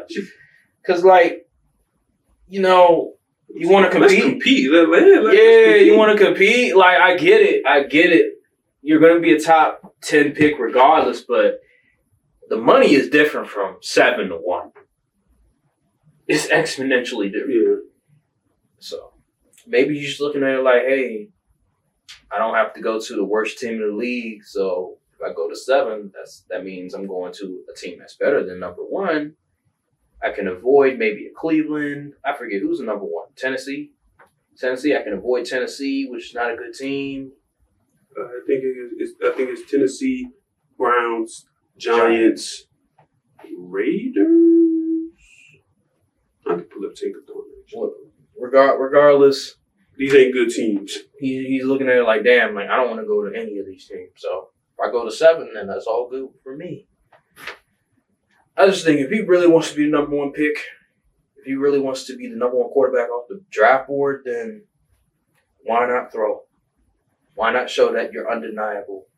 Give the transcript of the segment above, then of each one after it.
much. Because, like, you know, you want to compete. Let's compete. You want to compete. Like, I get it. You're going to be a top 10 pick regardless, but the money is different from 7 to 1. It's exponentially different. Yeah. So maybe you're just looking at it like, hey, I don't have to go to the worst team in the league. So if I go to 7, that means I'm going to a team that's better than number 1. I can avoid maybe a Cleveland. I forget who's the number 1. Tennessee. I can avoid Tennessee, which is not a good team. I think it's Tennessee, Browns, Giants, Raiders. I can pull up Tinkerthorn. Regardless, these ain't good teams. He's looking at it like, damn, like I don't want to go to any of these teams. So if I go to 7, then that's all good for me. I just think if he really wants to be the number 1 pick, if he really wants to be the number 1 quarterback off the draft board, then why not throw? Why not show that you're undeniable?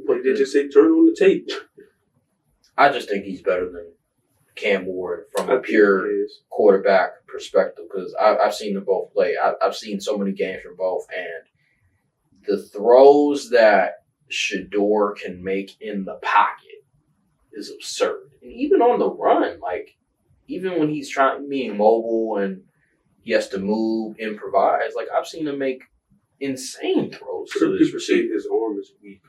They just say turn on the tape. I just think he's better than Cam Ward from a pure quarterback perspective because I've seen them both play. I've seen so many games from both, and the throws that Shedeur can make in the pocket is absurd. And even on the run, like even when he's being mobile and he has to move, improvise, like I've seen him make insane throws. So people say his arm is weak.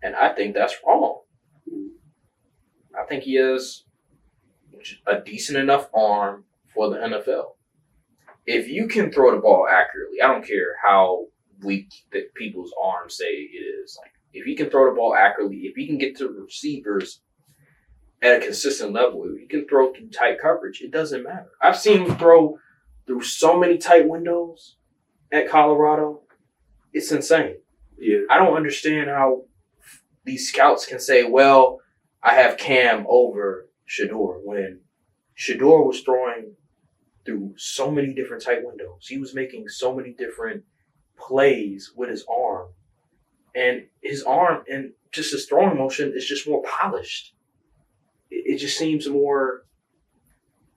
And I think that's wrong. I think he has a decent enough arm for the NFL. If you can throw the ball accurately, I don't care how weak that people's arms say it is. Like, if he can throw the ball accurately, if he can get to receivers at a consistent level, if he can throw through tight coverage, it doesn't matter. I've seen him throw through so many tight windows at Colorado. It's insane. Yeah. I don't understand how these scouts can say, well, I have Cam over Shedeur when Shedeur was throwing through so many different tight windows. He was making so many different plays with his arm. And his arm and just his throwing motion is just more polished. It just seems more,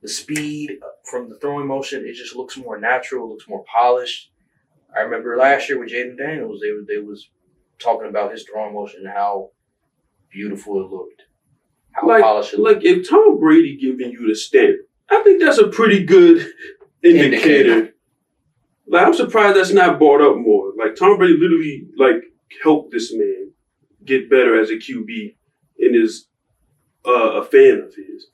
the speed from the throwing motion, it just looks more natural, looks more polished. I remember last year with Jaden Daniels, they was talking about his throwing motion and how beautiful it looked. How polished it looked. Like if Tom Brady giving you the stamp, I think that's a pretty good indicator. Like I'm surprised that's not brought up more. Like Tom Brady literally like helped this man get better as a QB and is a fan of his.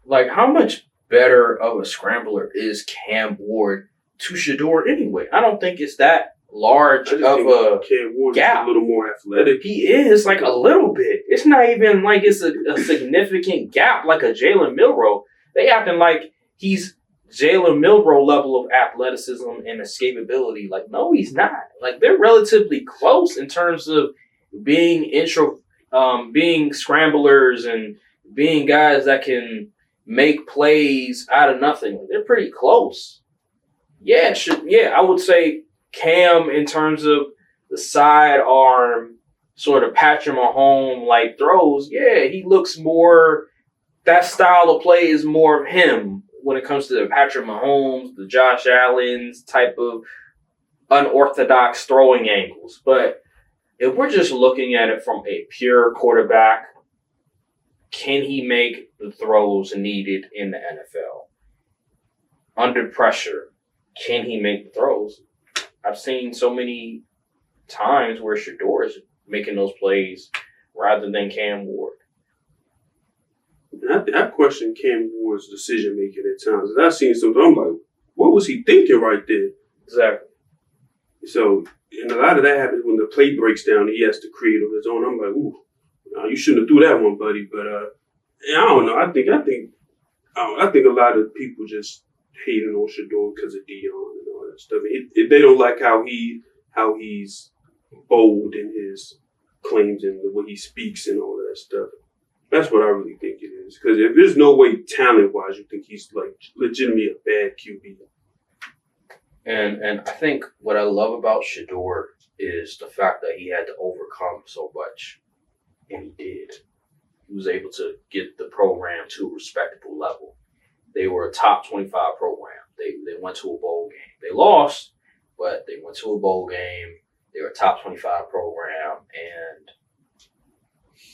Like how much better of a scrambler is Cam Ward to Shedeur anyway? I don't think it's that large of a Cam Ward gap. Is a little more athletic. He is like a little bit. It's not even like it's a significant gap like a Jalen Milroe. They acting like he's Jalen Milroe level of athleticism and escapability. Like, no, he's not. Like, they're relatively close in terms of being being scramblers and being guys that can make plays out of nothing. They're pretty close. Yeah, I would say Cam in terms of the sidearm sort of Patrick Mahomes like throws. Yeah, he looks more. That style of play is more of him when it comes to the Patrick Mahomes, the Josh Allen's type of unorthodox throwing angles. But if we're just looking at it from a pure quarterback, can he make the throws needed in the NFL? Under pressure, can he make the throws? I've seen so many times where Shedeur is making those plays rather than Cam Ward. I question Cam Ward's decision making at times. And I've seen something, I'm like, what was he thinking right there? Exactly. So, and a lot of that happens when the play breaks down and he has to create on his own. I'm like, ooh, you shouldn't have threw that one, buddy. But I don't know. I think a lot of people just hating on Shedeur because of Dion and all that stuff. They don't like how he's bold in his claims and the way he speaks and all that stuff. That's what I really think it is. Because if there's no way talent-wise you think he's like legitimately a bad QB. And I think what I love about Shedeur is the fact that he had to overcome so much. And he did. he was able to get the program to a respectable level. They were a top 25 program. They went to a bowl game. They lost, but they went to a bowl game. They were a top 25 program, and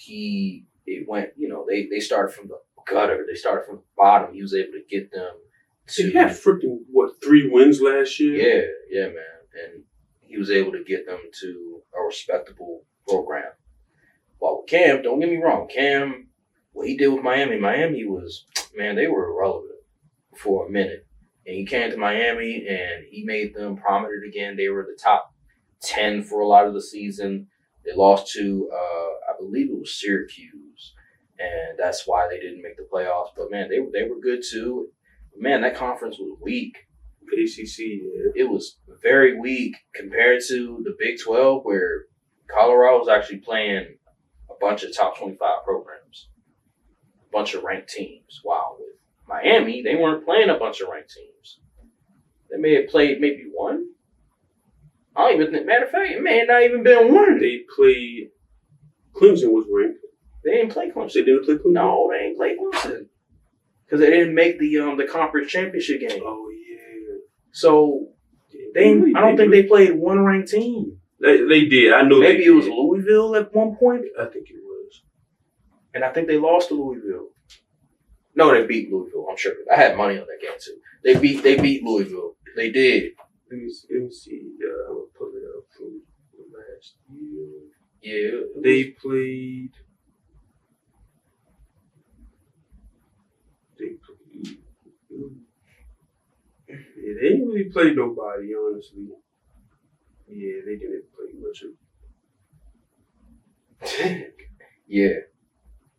they started from the gutter. They started from the bottom. He was able to get them to. He had freaking 3 wins last year? Yeah, man. And he was able to get them to a respectable program. While with Cam, don't get me wrong, Cam, what he did with Miami was, man, they were irrelevant for a minute. And he came to Miami and he made them prominent again. They were the top 10 for a lot of the season. They lost to, I believe it was Syracuse. And that's why they didn't make the playoffs. But, man, they were good too. Man, that conference was weak. ACC, yeah. It was very weak compared to the Big 12, where Colorado was actually playing a bunch of top 25 programs, a bunch of ranked teams. Wow, with Miami, they weren't playing a bunch of ranked teams. They may have played maybe one. I don't even think, matter of fact, it may have not even been one. They played, Clemson was ranked. They didn't play Clemson. They didn't play Clemson? No, they didn't play Clemson. Because they didn't make the conference championship game. Oh, yeah. So, I don't think they played one ranked team. They did. I know. Maybe it was Louisville at one point. I think it was. And I think they lost to Louisville. No, they beat Louisville. I'm sure. I had money on that game too. They beat Louisville. They did. Let me see. I'm gonna pull it up from last year. Yeah. They played. Yeah, they didn't really play nobody, honestly. Yeah, they didn't play much of. Yeah.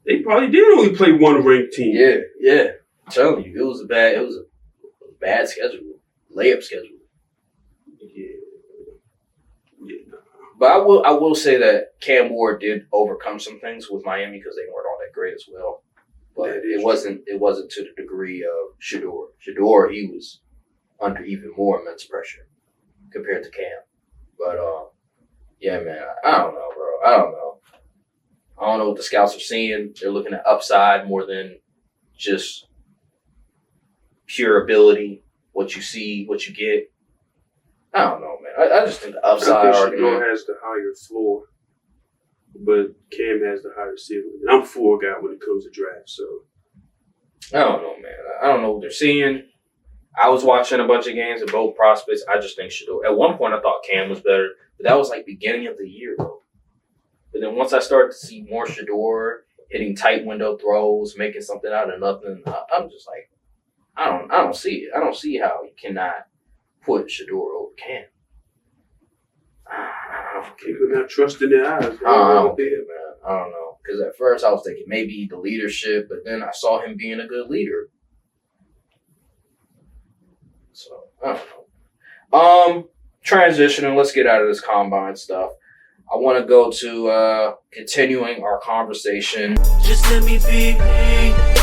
They probably did only play one ranked team. Yeah. I'm telling you, it was a bad schedule. Layup schedule. Yeah. But I will say that Cam Ward did overcome some things with Miami because they weren't all that great as well. But it wasn't to the degree of Shedeur. Shedeur, he was under even more immense pressure compared to Cam. But yeah, man, I don't know, bro. I don't know what the scouts are seeing. They're looking at upside more than just pure ability. What you see, what you get. I don't know, man. I just think the upside argument. Shedeur has the higher floor, but Cam has the higher ceiling. And I'm a floor guy when it comes to draft, so. I don't know, man. I don't know what they're seeing. I was watching a bunch of games of both prospects. I just think Shedeur. At one point, I thought Cam was better, but that was like beginning of the year, though. But then once I started to see more Shedeur hitting tight window throws, making something out of nothing, I'm just like, I don't see it. I don't see how you cannot put Shedeur over Cam. People not trusting their eyes. I don't get it, man. I don't know. Because at first I was thinking maybe the leadership, but then I saw him being a good leader. So, I don't know. Transitioning, let's get out of this combine stuff. I want to go to continuing our conversation. Just let me be me.